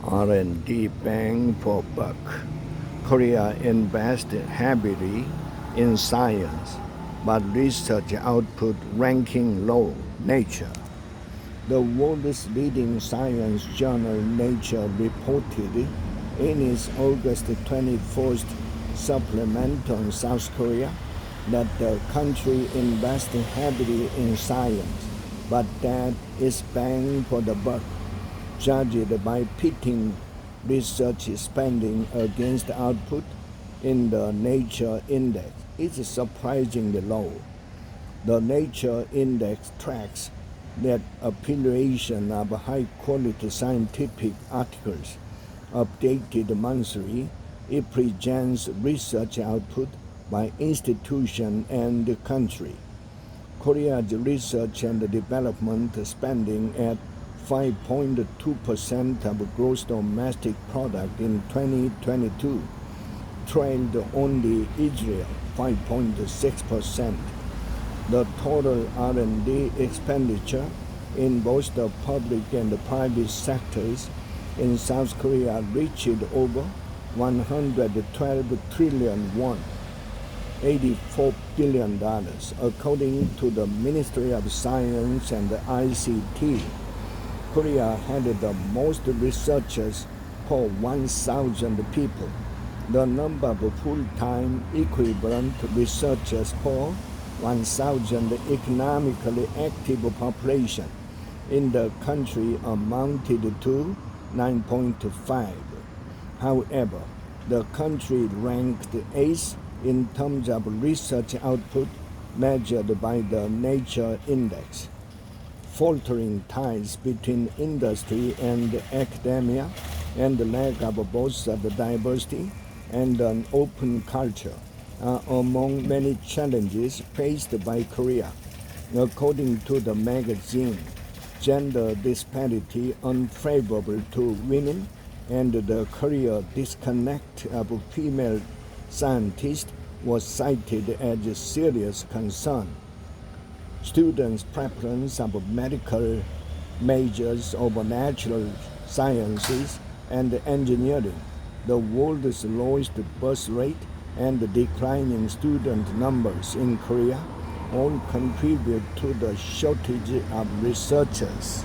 R&D bang for buck. Korea invests heavily in science, but research output ranking low. Nature. The world's leading science journal Nature reported in its August 21st supplement on South Korea that the country invests heavily in science, but that is bang for the buck, judged by pitting research spending against output in the Nature Index is surprisingly low. The Nature Index tracks that accumulation of high-quality scientific articles, updated monthly. It presents research output by institution and country. Korea's research and development spending at 5.2% of gross domestic product in 2022 trailed only Israel 5.6%. The total R&D expenditure in both the public and the private sectors in South Korea reached over 112 trillion won, $84 billion, according to the Ministry of Science and ICT. Korea had the most researchers per 1,000 people. The number of full-time equivalent researchers per 1,000 economically active population in the country amounted to 9.5. However, the country ranked 8th in terms of research output measured by the Nature Index. Faltering ties between industry and academia and the lack of both the diversity and an open culture are among many challenges faced by Korea. According to the magazine, gender disparity unfavorable to women and the career disconnect of female scientists was cited as a serious concern. Students' preference of medical majors over natural sciences and engineering, the world's lowest birth rate, and declining student numbers in Korea all contribute to the shortage of researchers.